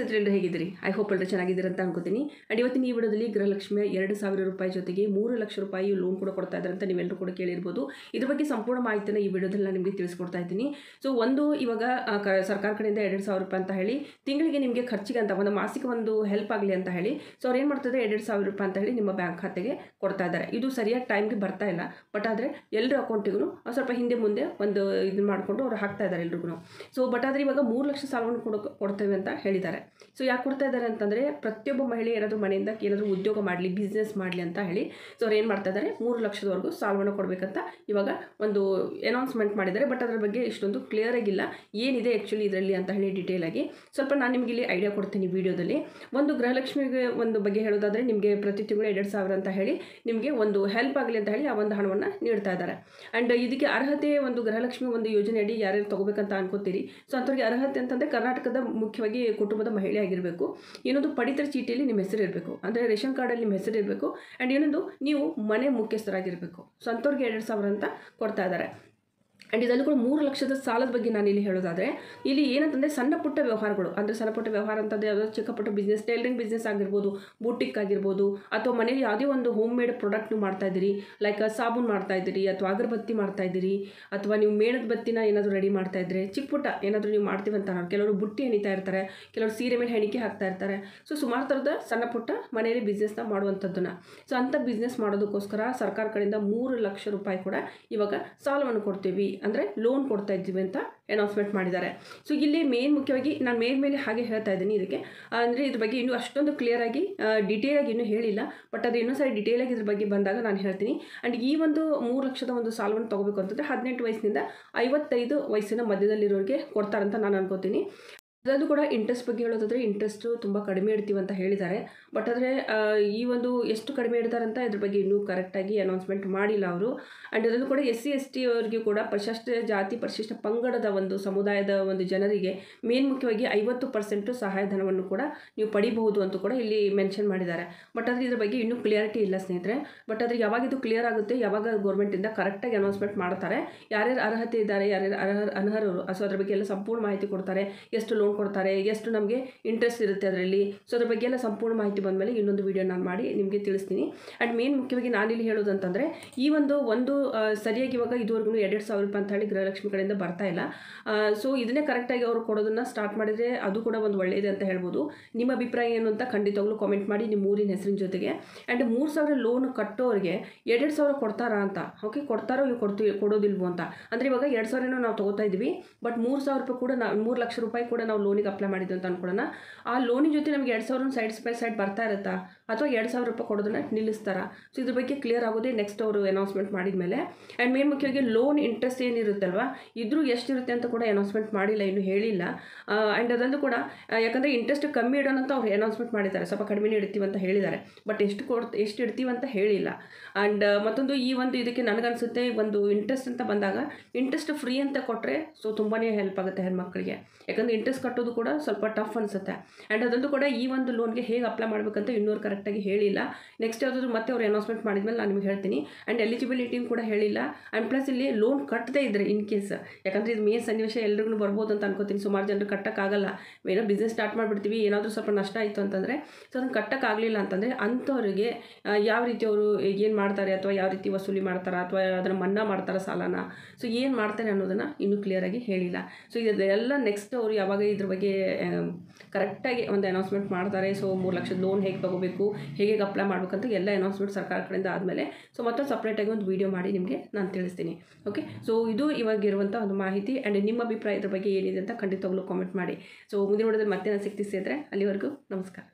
ಎಲ್ಲರೂ ಹೇಗಿದ್ದೀರಿ? I hope ಎಲ್ಲರೂ ಚೆನ್ನಾಗಿದ್ದೀರಿ ಅಂತ ಅನ್ಕೋತೀನಿ. ಆ್ಯಂಡ್ ಇವತ್ತಿನ ಈ ವಿಡಿಯೋದಲ್ಲಿ ಗೃಹಲಕ್ಷ್ಮಿಯ 2,000 ರೂಪಾಯಿ ಜೊತೆಗೆ 3 ಲಕ್ಷ ರೂಪಾಯಿ ಲೋನ್ ಕೂಡ ಕೊಡ್ತಾ ಇದ್ದಾರೆ ಅಂತ ನೀವೆಲ್ಲರೂ ಕೂಡ ಕೇಳಿರ್ಬೋದು. ಇದ್ರ ಬಗ್ಗೆ ಸಂಪೂರ್ಣ ಮಾಹಿತಿನ ಈ ವಿಡಿಯೋದಲ್ಲಿ ನಾನು ನಿಮಗೆ ತಿಳಿಸ್ಕೊಡ್ತಾ ಇದ್ದೀನಿ. ಸೊ ಇವಾಗ ಸರ್ಕಾರ ಕಡೆಯಿಂದ 2,000 ರೂಪಾಯಿ ಅಂತ ಹೇಳಿ ತಿಂಗಳಿಗೆ ನಿಮಗೆ ಖರ್ಚಿಗೆ ಅಂತ ಒಂದು ಮಾಸಿಕ ಒಂದು ಹೆಲ್ಪ್ ಆಗಲಿ ಅಂತ ಹೇಳಿ ಸೊ ಅವ್ರು ಏನು ಮಾಡ್ತಾರೆ 2,000 ರೂಪಾಯಿ ಅಂತ ಹೇಳಿ ನಿಮ್ಮ ಬ್ಯಾಂಕ್ ಖಾತೆಗೆ ಕೊಡ್ತಾ ಇದ್ದಾರೆ. ಇದು ಸರಿಯಾಗಿ ಟೈಮ್ಗೆ ಬರ್ತಾ ಇಲ್ಲ, ಬಟ್ ಆದರೆ ಎಲ್ಲರ ಅಕೌಂಟಿಗೂ ಸ್ವಲ್ಪ ಹಿಂದೆ ಮುಂದೆ ಒಂದು ಇದನ್ನು ಮಾಡಿಕೊಂಡು ಅವ್ರು ಹಾಕ್ತಾ ಇದ್ದಾರೆ ಎಲ್ರಿಗೂ. ಸೊ ಬಟ್ ಆದರೆ ಇವಾಗ 3 ಲಕ್ಷ ಸಾಲವನ್ನು ಕೊಡ್ತೇವೆ ಅಂತ ಹೇಳಿದ್ದಾರೆ. ಸೊ ಯಾಕೆ ಕೊಡ್ತಾ ಇದ್ದಾರೆ ಅಂತಂದರೆ ಪ್ರತಿಯೊಬ್ಬ ಮಹಿಳೆ ಏನಾದರೂ ಮನೆಯಿಂದ ಏನಾದರೂ ಉದ್ಯೋಗ ಮಾಡಲಿ, ಬಿಸ್ನೆಸ್ ಮಾಡಲಿ ಅಂತ ಹೇಳಿ ಸೊ ಅವ್ರು ಏನು ಮಾಡ್ತಾ ಇದ್ದಾರೆ 3 ಲಕ್ಷದವರೆಗೂ ಸಾಲವನ್ನು ಕೊಡಬೇಕಂತ ಇವಾಗ ಒಂದು ಅನೌನ್ಸ್ಮೆಂಟ್ ಮಾಡಿದ್ದಾರೆ. ಬಟ್ ಅದರ ಬಗ್ಗೆ ಇಷ್ಟೊಂದು ಕ್ಲಿಯರ್ ಆಗಿಲ್ಲ ಏನಿದೆ ಆ್ಯಕ್ಚುಲಿ ಇದರಲ್ಲಿ ಅಂತ ಹೇಳಿ ಡೀಟೇಲ್ ಆಗಿ ಸ್ವಲ್ಪ ನಾನು ನಿಮಗೆ ಇಲ್ಲಿ ಐಡಿಯಾ ಕೊಡ್ತೀನಿ ವಿಡಿಯೋದಲ್ಲಿ. ಒಂದು ಗೃಹಲಕ್ಷ್ಮಿಗೆ ಒಂದು ಬಗ್ಗೆ ಹೇಳೋದಾದರೆ ನಿಮಗೆ ಪ್ರತಿ ತಿಂಗಳು 2,000 ಅಂತ ಹೇಳಿ ನಿಮಗೆ ಒಂದು ಹೆಲ್ಪ್ ಆಗಲಿ ಅಂತ ಹೇಳಿ ಆ ಒಂದು ಹಣವನ್ನು ನೀಡ್ತಾ ಇದ್ದಾರೆ. ಆ್ಯಂಡ್ ಇದಕ್ಕೆ ಅರ್ಹತೆ ಒಂದು ಗೃಹಲಕ್ಷ್ಮಿ ಒಂದು ಯೋಜನೆಯಡಿ ಯಾರ್ಯಾರು ತೊಗೋಬೇಕಂತ ಅನ್ಕೋತೀರಿ. ಸೊ ಅಂಥವ್ರಿಗೆ ಅರ್ಹತೆ ಅಂತಂದರೆ ಕರ್ನಾಟಕದ ಮುಖ್ಯವಾಗಿ ಕುಟುಂಬದ ಮಹಿಳೆ ಆಗಿರಬೇಕು. ಇನ್ನೊಂದು ಪಡಿತರ ಚೀಟಿಯಲ್ಲಿ ನಿಮ್ಮ ಹೆಸರು ಇರಬೇಕು, ಅಂದರೆ ರೇಷನ್ ಕಾರ್ಡಲ್ಲಿ ನಿಮ್ಮ ಹೆಸರು ಇರಬೇಕು. ಆ್ಯಂಡ್ ಇನ್ನೊಂದು ನೀವು ಮನೆ ಮುಖ್ಯಸ್ಥರಾಗಿರಬೇಕು. ಸೊ ಅಂಥವ್ರಿಗೆ 2,000 ಅಂತ ಕೊಡ್ತಾ ಇದ್ದಾರೆ. ಆ್ಯಂಡ್ ಇದಲ್ಲೂ ಕೂಡ 3 ಲಕ್ಷದ ಸಾಲದ ಬಗ್ಗೆ ನಾನು ಇಲ್ಲಿ ಹೇಳೋದಾದರೆ ಇಲ್ಲಿ ಏನಂತಂದರೆ ಸಣ್ಣ ಪುಟ್ಟ ವ್ಯವಹಾರಗಳು, ಅಂದರೆ ಸಣ್ಣ ಪುಟ್ಟ ವ್ಯವಹಾರ ಅಂತಂದರೆ ಯಾವುದೋ ಚಿಕ್ಕ ಪುಟ್ಟ ಬಿಸ್ನೆಸ್, ಟೈಲರಿಂಗ್ ಬಿಸ್ನೆಸ್ ಆಗಿರ್ಬೋದು, ಬೂಟಿಕ್ ಆಗಿರ್ಬೋದು, ಅಥವಾ ಮನೇಲಿ ಯಾವುದೇ ಒಂದು ಹೋಮ್ ಮೇಡ್ ಪ್ರಾಡಕ್ಟ್ನು ಮಾಡ್ತಾಯಿದ್ದೀರಿ, ಲೈಕ್ ಸಾಬೂನು ಮಾಡ್ತಾಯಿದ್ದೀರಿ ಅಥವಾ ಅಗರಬತ್ತಿ ಮಾಡ್ತಾಯಿದ್ದೀರಿ, ಅಥವಾ ನೀವು ಮೇಣದ ಬತ್ತಿನ ಏನಾದರೂ ರೆಡಿ ಮಾಡ್ತಾಯಿದ್ರೆ ಚಿಕ್ಕ ಪುಟ್ಟ ಏನಾದರೂ ನೀವು ಮಾಡ್ತೀವಿ ಅಂತ ಕೆಲವರು ಬುಟ್ಟಿ ಹೆಣಿತಾ ಇರ್ತಾರೆ, ಕೆಲವರು ಸೀರೆ ಮೇಲೆ ಹೆಣಿಕೆ ಹಾಕ್ತಾ ಇರ್ತಾರೆ. ಸೊ ಸುಮಾರು ಥರದ ಸಣ್ಣ ಪುಟ್ಟ ಮನೆಯಲ್ಲಿ ಬಿಸ್ನೆಸ್ನ ಮಾಡುವಂಥದ್ದನ್ನು ಸೊ ಅಂಥ ಬಿಸ್ನೆಸ್ ಮಾಡೋದಕ್ಕೋಸ್ಕರ ಸರ್ಕಾರ ಕಡೆಯಿಂದ 3 ಲಕ್ಷ ರೂಪಾಯಿ ಕೂಡ ಇವಾಗ ಸಾಲವನ್ನು ಕೊಡ್ತೀವಿ, ಅಂದರೆ ಲೋನ್ ಕೊಡ್ತಾ ಇದ್ದೀವಿ ಅಂತ ಅನೌನ್ಸ್ಮೆಂಟ್ ಮಾಡಿದ್ದಾರೆ. ಸೊ ಇಲ್ಲಿ ಮುಖ್ಯವಾಗಿ ನಾನು ಮೇಲೆ ಹಾಗೆ ಹೇಳ್ತಾ ಇದ್ದೀನಿ ಇದಕ್ಕೆ, ಅಂದರೆ ಇದ್ರ ಬಗ್ಗೆ ಇನ್ನೂ ಅಷ್ಟೊಂದು ಕ್ಲಿಯರಾಗಿ ಡೀಟೇಲಾಗಿ ಇನ್ನೂ ಹೇಳಿಲ್ಲ. ಬಟ್ ಅದು ಇನ್ನೂ ಸರಿ ಡೀಟೇಲಾಗಿ ಇದ್ರ ಬಗ್ಗೆ ಬಂದಾಗ ನಾನು ಹೇಳ್ತೀನಿ. ಆ್ಯಂಡ್ ಈ ಒಂದು 3 ಲಕ್ಷದ ಒಂದು ಸಾಲವನ್ನು ತೊಗೋಬೇಕು ಅಂತಂದರೆ 18 ವಯಸ್ಸಿನಿಂದ 55 ವಯಸ್ಸಿನ ಮಧ್ಯದಲ್ಲಿರೋರಿಗೆ ಕೊಡ್ತಾರಂತ ನಾನು ಅನ್ಕೋತೀನಿ. ಅದರಲ್ಲೂ ಕೂಡ ಇಂಟ್ರೆಸ್ಟ್ ಬಗ್ಗೆ ಹೇಳೋದಾದರೆ ಇಂಟ್ರೆಸ್ಟು ತುಂಬ ಕಡಿಮೆ ಇಡ್ತೀವಿ ಅಂತ ಹೇಳಿದ್ದಾರೆ. ಬಟ್ ಆದರೆ ಈ ಒಂದು ಎಷ್ಟು ಕಡಿಮೆ ಇಡ್ತಾರೆ ಅಂತ ಇದ್ರ ಬಗ್ಗೆ ಇನ್ನೂ ಕರೆಕ್ಟಾಗಿ ಅನೌನ್ಸ್ಮೆಂಟ್ ಮಾಡಿಲ್ಲ ಅವರು. ಆ್ಯಂಡ್ ಅದರಲ್ಲೂ ಕೂಡ SC/ST ಅವರಿಗೆ ಕೂಡ ಪರಿಶಿಷ್ಟ ಜಾತಿ ಪರಿಶಿಷ್ಟ ಪಂಗಡದ ಒಂದು ಸಮುದಾಯದ ಒಂದು ಜನರಿಗೆ ಮುಖ್ಯವಾಗಿ 50% ಸಹಾಯಧನವನ್ನು ಕೂಡ ನೀವು ಪಡಿಬಹುದು ಅಂತ ಕೂಡ ಇಲ್ಲಿ ಮೆನ್ಷನ್ ಮಾಡಿದ್ದಾರೆ. ಬಟ್ ಆದರೆ ಇದ್ರ ಬಗ್ಗೆ ಇನ್ನೂ ಕ್ಲಿಯರಿಟಿ ಇಲ್ಲ ಸ್ನೇಹಿತರೆ. ಬಟ್ ಆದರೆ ಯಾವಾಗ ಇದು ಕ್ಲಿಯರ್ ಆಗುತ್ತೆ, ಯಾವಾಗ ಗೌರ್ಮೆಂಟಿಂದ ಕರೆಕ್ಟಾಗಿ ಅನೌನ್ಸ್ಮೆಂಟ್ ಮಾಡ್ತಾರೆ, ಯಾರ್ಯಾರು ಅರ್ಹತೆ ಇದ್ದಾರೆ, ಯಾರ್ಯಾರು ಅನರ್ಹರು, ಸೊ ಅದ್ರ ಬಗ್ಗೆ ಎಲ್ಲ ಸಂಪೂರ್ಣ ಮಾಹಿತಿ ಕೊಡ್ತಾರೆ, ಎಷ್ಟು ಲೋನ್ ಕೊಡ್ತಾರೆ, ಎಷ್ಟು ನಮಗೆ ಇಂಟ್ರೆಸ್ಟ್ ಇರುತ್ತೆ ಅದರಲ್ಲಿ. ಸೊ ಅದ್ರ ಬಗ್ಗೆ ಎಲ್ಲ ಸಂಪೂರ್ಣ ಮಾಹಿತಿ ಬಂದಮೇಲೆ ಇನ್ನೊಂದು ವಿಡಿಯೋ ನಾನು ಮಾಡಿ ನಿಮಗೆ ತಿಳಿಸ್ತೀನಿ. ಆ್ಯಂಡ್ ಮುಖ್ಯವಾಗಿ ನಾನಿಲ್ಲಿ ಹೇಳೋದಂತಂದರೆ ಈ ಒಂದು ಸರಿಯಾಗಿ ಇವಾಗ ಇದುವರೆಗೂ 2,000 ರೂಪಾಯಿ ಅಂತ ಹೇಳಿ ಗೃಹಲಕ್ಷ್ಮಿ ಕಡೆಯಿಂದ ಬರ್ತಾ ಇಲ್ಲ. ಸೊ ಇದನ್ನೇ ಕರೆಕ್ಟಾಗಿ ಅವರು ಕೊಡೋದನ್ನು ಸ್ಟಾರ್ಟ್ ಮಾಡಿದರೆ ಅದು ಕೂಡ ಒಂದು ಒಳ್ಳೆಯದು ಅಂತ ಹೇಳ್ಬೋದು. ನಿಮ್ಮ ಅಭಿಪ್ರಾಯ ಏನು ಅಂತ ಖಂಡಿತವಾಗ್ಲೂ ಕಾಮೆಂಟ್ ಮಾಡಿ ನಿಮ್ಮ ಊರಿನ ಹೆಸರಿನ ಜೊತೆಗೆ. ಆ್ಯಂಡ್ 3,000 ಲೋನ್ ಕಟ್ಟೋರಿಗೆ 2,000 ಕೊಡ್ತಾರಾ ಅಂತ, ಓಕೆ ಕೊಡ್ತಾರೋ ಇವು ಕೊಡೋದಿಲ್ವೋ ಅಂತ. ಅಂದರೆ ಇವಾಗ 2,000 ನಾವು ತೊಗೋತಾ ಇದ್ದೀವಿ, ಬಟ್ 3,000 ರೂಪಾಯಿ ಕೂಡ 3 ಲಕ್ಷ ರೂಪಾಯಿ ಕೂಡ ನಾವು ಲೋನಿಗೆ ಅಪ್ಲೈ ಮಾಡಿದ್ದು ಅಂತ ಅನ್ಕೊಳ್ಳೋಣ. ಆ ಲೋನಿನ ಜೊತೆ ನಮಗೆ 2,000 ಸೈಡ್ ಬರ್ತಾ ಇರುತ್ತಾ, ಅಥವಾ 2,000 ರೂಪಾಯಿ ಕೊಡೋದನ್ನ ನಿಲ್ಲಿಸ್ತಾರಾ? ಸೊ ಇದ್ರ ಬಗ್ಗೆ ಕ್ಲಿಯರ್ ಆಗೋದೇ ನೆಕ್ಸ್ಟ್ ಅವರು ಅನೌನ್ಸ್ಮೆಂಟ್ ಮಾಡಿದ ಮೇಲೆ. ಆ್ಯಂಡ್ ಮುಖ್ಯವಾಗಿ ಲೋನ್ ಇಂಟ್ರೆಸ್ಟ್ ಏನಿರುತ್ತಲ್ವ ಇದ್ರೂ ಎಷ್ಟಿರುತ್ತೆ ಅಂತ ಕೂಡ ಅನೌನ್ಸ್ಮೆಂಟ್ ಮಾಡಿಲ್ಲ, ಇನ್ನೂ ಹೇಳಿಲ್ಲ. ಆ್ಯಂಡ್ ಅದನ್ನು ಕೂಡ ಯಾಕಂದರೆ ಇಂಟ್ರೆಸ್ಟ್ ಕಮ್ಮಿ ಇಡೋಣ ಅಂತ ಅವ್ರು ಅನೌನ್ಸ್ಮೆಂಟ್ ಮಾಡಿದ್ದಾರೆ, ಸ್ವಲ್ಪ ಕಡಿಮೆ ಇಡ್ತೀವಿ ಅಂತ ಹೇಳಿದ್ದಾರೆ. ಬಟ್ ಎಷ್ಟು ಇಡ್ತೀವಿ ಅಂತ ಹೇಳಿಲ್ಲ. ಆ್ಯಂಡ್ ಮತ್ತೊಂದು ಈ ಒಂದು ಇದಕ್ಕೆ ನನಗನ್ಸುತ್ತೆ ಒಂದು ಇಂಟ್ರೆಸ್ಟ್ ಅಂತ ಬಂದಾಗ ಇಂಟ್ರೆಸ್ಟ್ ಫ್ರೀ ಅಂತ ಕೊಟ್ಟರೆ ಸೊ ತುಂಬಾ ಹೆಲ್ಪ್ ಆಗುತ್ತೆ ಹೆಣ್ಮಕ್ಳಿಗೆ. ಯಾಕಂದರೆ ಇಂಟ್ರೆಸ್ಟ್ ಕಟ್ಟೋದು ಕೂಡ ಸ್ವಲ್ಪ ಟಫ್ ಅನಿಸುತ್ತೆ. ಆ್ಯಂಡ್ ಅದಂತೂ ಕೂಡ ಈ ಒಂದು ಲೋನ್ಗೆ ಹೇಗೆ ಅಪ್ಲೈ ಮಾಡಬೇಕಂತ ಇನ್ನೂರು ಕರೆಕ್ಟಾಗಿ ಹೇಳಿಲ್ಲ. ನೆಕ್ಸ್ಟ್ ಯಾವುದಾದ್ರು ಮತ್ತೆ ಅವ್ರು ಅನೌನ್ಸ್ಮೆಂಟ್ ಮಾಡಿದ್ಮೇಲೆ ನಾನು ನಿಮಗೆ ಹೇಳ್ತೀನಿ. ಆ್ಯಂಡ್ ಎಲಿಜಿಬಿಲಿಟಿನ ಕೂಡ ಹೇಳಿಲ್ಲ. ಆ್ಯಂಡ್ ಪ್ಲಸ್ ಇಲ್ಲಿ ಲೋನ್ ಕಟ್ಟದೇ ಇದ್ದರೆ ಇನ್ ಕೇಸ್, ಯಾಕಂದರೆ ಇದು ಸನ್ನಿವೇಶ ಎಲ್ರಿಗೂ ಬರ್ಬೋದು ಅಂತ ಅನ್ಕೋತೀನಿ. ಸುಮಾರು ಜನರು ಕಟ್ಟೋಕ್ಕಾಗಲ್ಲ, ಏನೋ ಬಿಸ್ನೆಸ್ ಸ್ಟಾರ್ಟ್ ಮಾಡಿಬಿಡ್ತೀವಿ, ಏನಾದರೂ ಸ್ವಲ್ಪ ನಷ್ಟ ಆಯಿತು ಅಂತಂದರೆ ಸೊ ಅದನ್ನು ಕಟ್ಟೋಕ್ಕಾಗಲಿಲ್ಲ ಅಂತಂದರೆ ಅಂಥವ್ರಿಗೆ ಯಾವ ರೀತಿ ಅವರು ಏನು ಮಾಡ್ತಾರೆ, ಅಥವಾ ಯಾವ ರೀತಿ ವಸೂಲಿ ಮಾಡ್ತಾರೆ, ಅಥವಾ ಅದನ್ನು ಮನ್ನಾ ಮಾಡ್ತಾರೆ ಸಾಲನ, ಸೊ ಏನು ಮಾಡ್ತಾರೆ ಅನ್ನೋದನ್ನು ಇನ್ನೂ ಕ್ಲಿಯರಾಗಿ ಹೇಳಿಲ್ಲ. ಸೊ ಇದೆಲ್ಲ ನೆಕ್ಸ್ಟ್ ಅವರು ಯಾವಾಗ ಇದ್ರ ಬಗ್ಗೆ ಕರೆಕ್ಟಾಗಿ ಒಂದು ಅನೌನ್ಸ್ಮೆಂಟ್ ಮಾಡ್ತಾರೆ. ಸೊ 3 ಲಕ್ಷದ ಲೋನ್ ಹೇಗೆ ತೊಗೋಬೇಕು, ಹೇಗೆ ಅಪ್ಲೈ ಮಾಡಬೇಕಂತ ಎಲ್ಲ ಅನೌನ್ಸ್ಮೆಂಟ್ ಸರ್ಕಾರ ಕಡೆಯಿಂದ ಆದಮೇಲೆ ಸೊ ಮತ್ತೊಂದು ಸಪ್ರೇಟಾಗಿ ಒಂದು ವೀಡಿಯೋ ಮಾಡಿ ನಿಮಗೆ ನಾನು ತಿಳಿಸ್ತೀನಿ. ಓಕೆ, ಸೊ ಇದು ಇವಾಗಿರುವಂಥ ಒಂದು ಮಾಹಿತಿ. ಆ್ಯಂಡ್ ನಿಮ್ಮ ಅಭಿಪ್ರಾಯದ ಬಗ್ಗೆ ಏನಿದೆ ಅಂತ ಖಂಡಿತವಾಗ್ಲೂ ಕಾಮೆಂಟ್ ಮಾಡಿ. ಸೊ ಮುಂದಿನ ವಿಡಿಯೋದಲ್ಲಿ ಮತ್ತೆ ನಾನು ಸಿಗ್ತಿದ್ದರೆ ಅಲ್ಲಿವರೆಗೂ ನಮಸ್ಕಾರ.